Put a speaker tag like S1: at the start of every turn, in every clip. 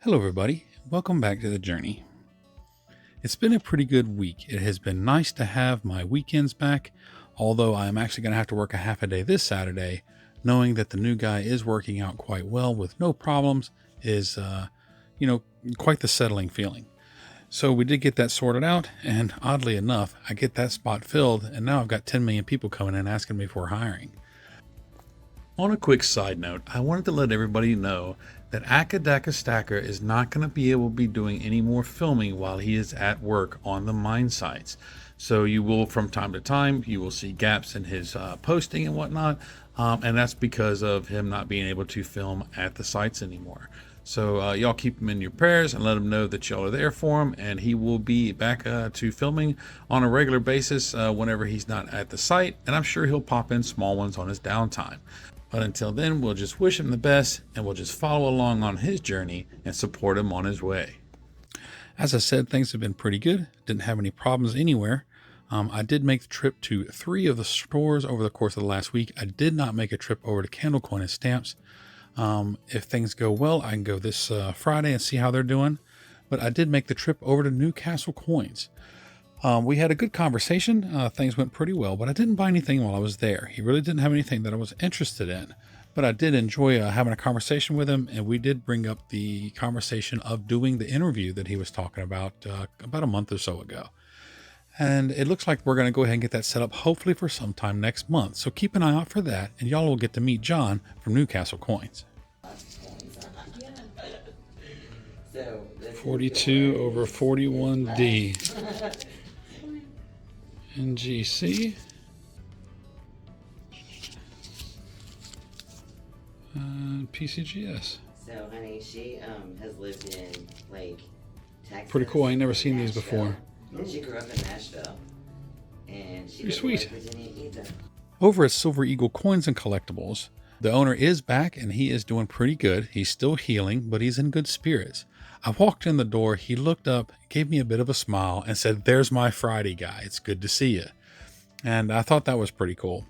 S1: Hello everybody, welcome back to the journey. It's been a pretty good week. It has been nice to have my weekends back, although I'm actually going to have to work a half a day this Saturday, knowing that the new guy is working out quite well with no problems is, quite the settling feeling. So we did get that sorted out, and oddly enough, I get that spot filled, and now I've got 10 million people coming in asking me for hiring. On a quick side note, I wanted to let everybody know that Akadaka Stacker is not going to be able to be doing any more filming while he is at work on the mine sites. So you will, from time to time, you will see gaps in his posting and whatnot, and that's because of him not being able to film at the sites anymore. So y'all keep him in your prayers and let him know that y'all are there for him, and he will be back to filming on a regular basis whenever he's not at the site, and I'm sure he'll pop in small ones on his downtime. But until then, we'll just wish him the best, and we'll just follow along on his journey and support him on his way. As I said, things have been pretty good. Didn't have any problems anywhere. I did make the trip to 3 of the stores over the course of the last week. I did not make a trip over to Candle Coin and Stamps. If things go well, I can go this Friday and see how they're doing. But I did make the trip over to Newcastle Coins. We had a good conversation. Things went pretty well, but I didn't buy anything while I was there. He really didn't have anything that I was interested in, but I did enjoy having a conversation with him. And we did bring up the conversation of doing the interview that he was talking about a month or so ago. And it looks like we're going to go ahead and get that set up, hopefully for sometime next month. So keep an eye out for that. And y'all will get to meet John from Newcastle Coins. 42 over 41D. NGC. PCGS.
S2: So, honey, she has lived in Texas.
S1: Pretty cool. I ain't never seen these before.
S2: She grew up in Nashville, and she
S1: pretty sweet.
S2: Virginia either.
S1: Over at Silver Eagle Coins and Collectibles, the owner is back and he is doing pretty good. He's still healing, but he's in good spirits. I walked in the door, he looked up, gave me a bit of a smile, and said, "There's my Friday guy. It's good to see you." And I thought that was pretty cool.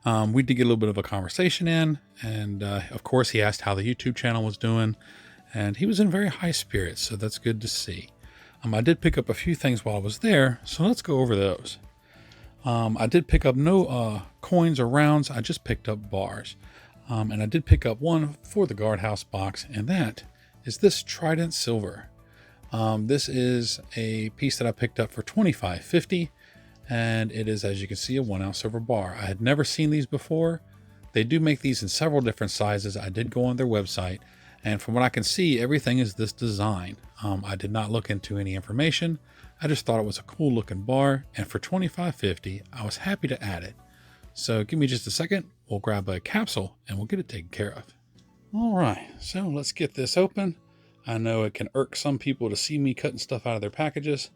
S1: We did get a little bit of a conversation in, and of course he asked how the YouTube channel was doing, and he was in very high spirits, so that's good to see. I did pick up a few things while I was there, so let's go over those. I did pick up no coins or rounds, I just picked up bars. And I did pick up one for the guardhouse box, and that is this Trident Silver. This is a piece that I picked up for $25.50, and it is, as you can see, a 1 ounce silver bar. I had never seen these before. They do make these in several different sizes. I did go on their website, and from what I can see, everything is this design. I did not look into any information. I just thought it was a cool looking bar, and for $25.50, I was happy to add it. So give me just a second. We'll grab a capsule and we'll get it taken care of. All right, so let's get this open. I know it can irk some people to see me cutting stuff out of their packages,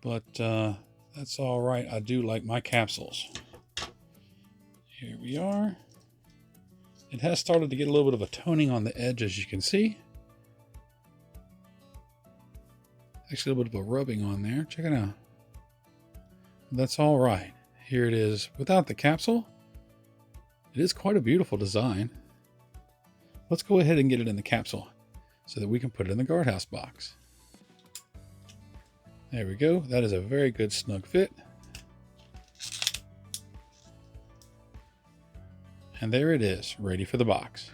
S1: but that's all right. I do like my capsules. Here we are. It has started to get a little bit of a toning on the edge, as you can see. Actually, a little bit of a rubbing on there. Check it out. That's all right. Here it is without the capsule. It is quite a beautiful design. Let's go ahead and get it in the capsule so that we can put it in the guardhouse box. There we go. That is a very good snug fit. And there it is, ready for the box.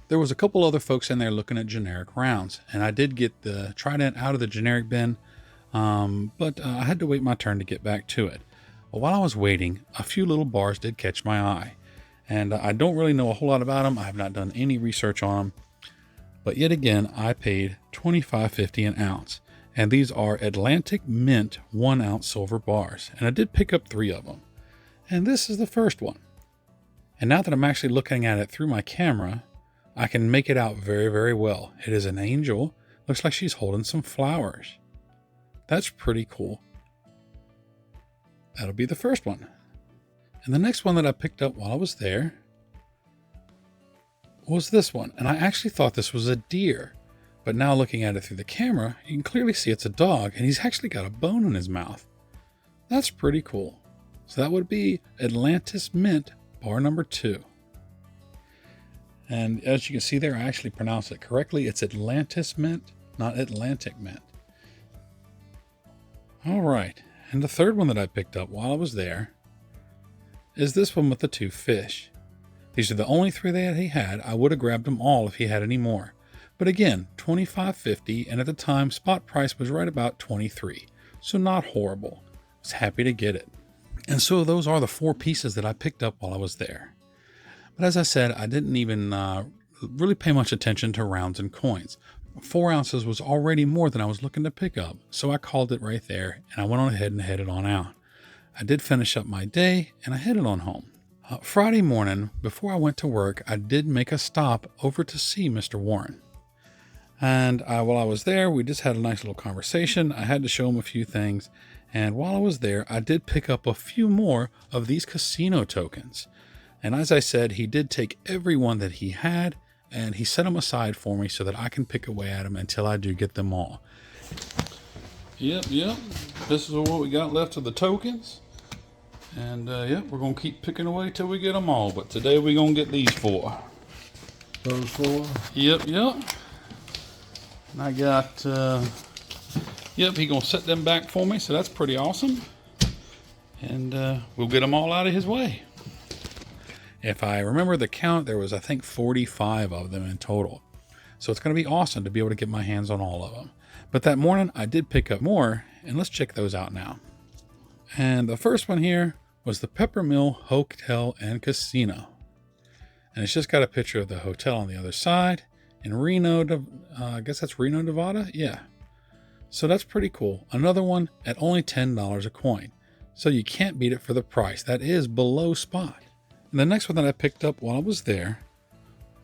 S1: There was a couple other folks in there looking at generic rounds, and I did get the Trident out of the generic bin, but I had to wait my turn to get back to it. But while I was waiting, a few little bars did catch my eye. And I don't really know a whole lot about them. I have not done any research on them. But yet again, I paid $25.50 an ounce. And these are Atlantic Mint 1 ounce silver bars. And I did pick up 3 of them. And this is the first one. And now that I'm actually looking at it through my camera, I can make it out very, very well. It is an angel. Looks like she's holding some flowers. That's pretty cool. That'll be the first one. And the next one that I picked up while I was there was this one. And I actually thought this was a deer. But now looking at it through the camera, you can clearly see it's a dog. And he's actually got a bone in his mouth. That's pretty cool. So that would be Atlantis Mint bar number 2. And as you can see there, I actually pronounced it correctly. It's Atlantis mint, not Atlantic mint. All right. And the third one that I picked up while I was there is this one with the 2 fish. These are the only 3 that he had. I would have grabbed them all if he had any more. But again, $25.50, and at the time, spot price was right about $23. So not horrible. I was happy to get it. And so those are the 4 pieces that I picked up while I was there. But as I said, I didn't even really pay much attention to rounds and coins. 4 ounces was already more than I was looking to pick up, so I called it right there, and I went on ahead and headed on out. I did finish up my day, and I headed on home. Friday morning, before I went to work, I did make a stop over to see Mr. Warren. And while I was there, we just had a nice little conversation. I had to show him a few things. And while I was there, I did pick up a few more of these casino tokens. And as I said, he did take every one that he had, and he set them aside for me so that I can pick away at them until I do get them all. Yep. This is what we got left of the tokens. And we're going to keep picking away till we get them all. But today we're going to get these 4.
S3: Those 4?
S1: Yep. And I got, he gonna set them back for me, so that's pretty awesome. And we'll get them all out of his way. If I remember the count, there was, I think, 45 of them in total. So it's gonna be awesome to be able to get my hands on all of them. But that morning, I did pick up more, and let's check those out now. And the first one here was the Peppermill Hotel and Casino. And it's just got a picture of the hotel on the other side. In Reno, I guess that's Reno, Nevada? Yeah. So that's pretty cool. Another one at only $10 a coin. So you can't beat it for the price. That is below spot. And the next one that I picked up while I was there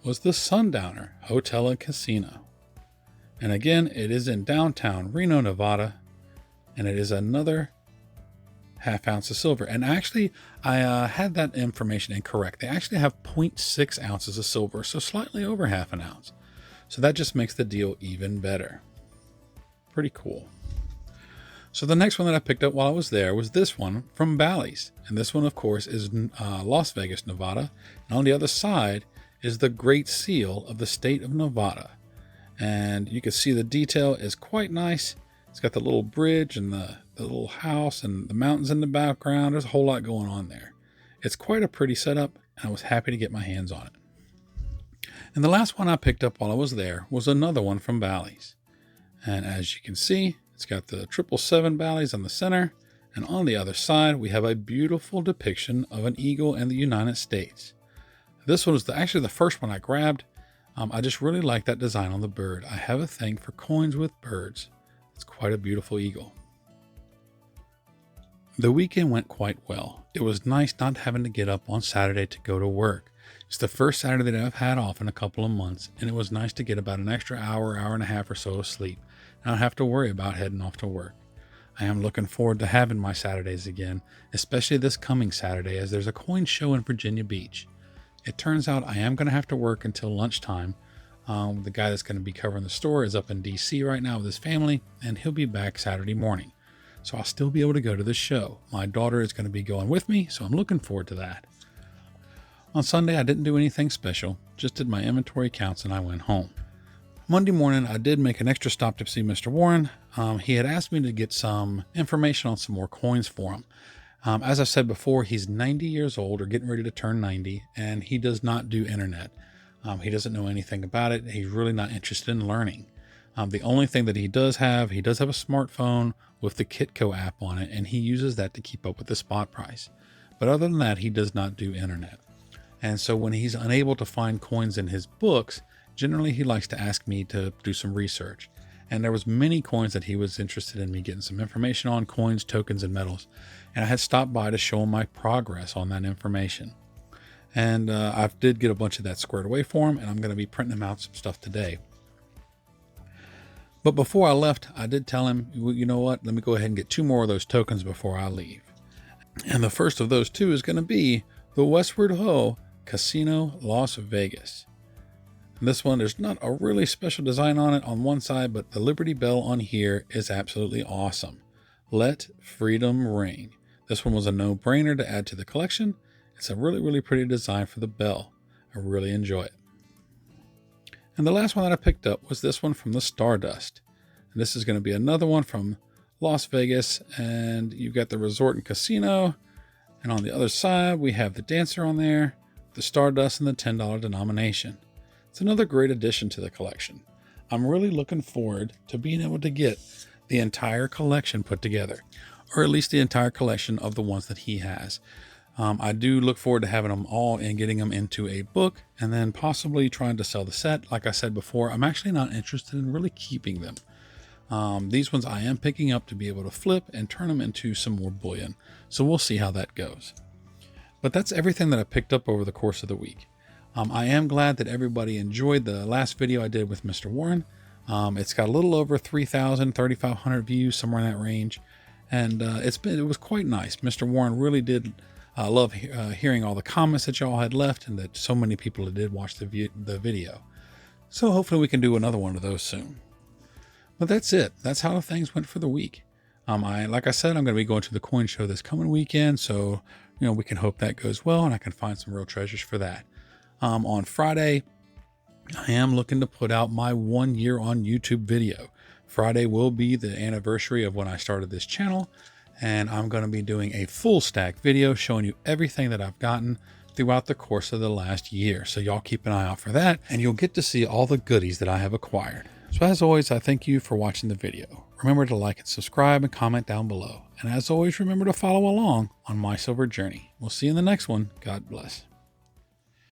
S1: was the Sundowner Hotel and Casino. And again, it is in downtown Reno, Nevada. And it is another ½ ounce of silver. And actually, I had that information incorrect. They actually have 0.6 ounces of silver, so slightly over ½ an ounce. So that just makes the deal even better. Pretty cool. So the next one that I picked up while I was there was this one from Bally's. And this one, of course, is Las Vegas, Nevada. And on the other side is the Great Seal of the state of Nevada. And you can see the detail is quite nice. It's got the little bridge and the little house and the mountains in the background. There's a whole lot going on there. It's quite a pretty setup, and I was happy to get my hands on it. And the last one I picked up while I was there was another one from Bally's. And as you can see, it's got the 777 Bally's on the center, and on the other side, we have a beautiful depiction of an eagle and the United States. This one was actually the first one I grabbed. I just really like that design on the bird. I have a thing for coins with birds. It's quite a beautiful eagle. The weekend went quite well. It was nice not having to get up on Saturday to go to work. It's the first Saturday that I've had off in a couple of months, and it was nice to get about an extra hour and a half or so of sleep, and not have to worry about heading off to work. I am looking forward to having my Saturdays again, especially this coming Saturday, as there's a coin show in Virginia Beach. It turns out I am going to have to work until lunchtime. The guy that's going to be covering the store is up in DC right now with his family, and he'll be back Saturday morning. So I'll still be able to go to the show. My daughter is going to be going with me, so I'm looking forward to that. On Sunday, I didn't do anything special, just did my inventory counts and I went home. Monday morning, I did make an extra stop to see Mr. Warren. He had asked me to get some information on some more coins for him. As I said before, he's 90 years old or getting ready to turn 90, and he does not do internet. He doesn't know anything about it. He's really not interested in learning. The only thing that he does have a smartphone with the Kitco app on it, and he uses that to keep up with the spot price. But other than that, he does not do internet. And so when he's unable to find coins in his books, generally he likes to ask me to do some research. And there was many coins that he was interested in me getting some information on, coins, tokens, and metals. And I had stopped by to show him my progress on that information. And I did get a bunch of that squared away for him, and I'm going to be printing him out some stuff today. But before I left, I did tell him, you know what, let me go ahead and get 2 more of those tokens before I leave. And the first of those 2 is going to be the Westward Ho Casino Las Vegas. And this one, there's not a really special design on it on one side, but the Liberty Bell on here is absolutely awesome. Let freedom ring. This one was a no-brainer to add to the collection. It's a really, really pretty design for the bell. I really enjoy it. And the last one that I picked up was this one from the Stardust. And this is going to be another one from Las Vegas. And you've got the resort and casino. And on the other side, we have the dancer on there, the Stardust, and the $10 denomination. It's another great addition to the collection. I'm really looking forward to being able to get the entire collection put together, or at least the entire collection of the ones that he has. I do look forward to having them all and getting them into a book and then possibly trying to sell the set. Like I said before, I'm actually not interested in really keeping them. These ones I am picking up to be able to flip and turn them into some more bullion. So we'll see how that goes. But that's everything that I picked up over the course of the week. I am glad that everybody enjoyed the last video I did with Mr. Warren. It's got a little over 3,000, 3,500 views, somewhere in that range. And it was quite nice. Mr. Warren really did love hearing all the comments that y'all had left, and that so many people did watch the video. So hopefully we can do another one of those soon. But that's it. That's how things went for the week. Like I said, I'm going to be going to the coin show this coming weekend. So, we can hope that goes well and I can find some real treasures for that. On Friday, I am looking to put out my 1 year on YouTube video. Friday will be the anniversary of when I started this channel, and I'm going to be doing a full stack video showing you everything that I've gotten throughout the course of the last year. So y'all keep an eye out for that, and you'll get to see all the goodies that I have acquired. So as always, I thank you for watching the video. Remember to like and subscribe and comment down below. And as always, remember to follow along on my silver journey. We'll see you in the next one. God bless.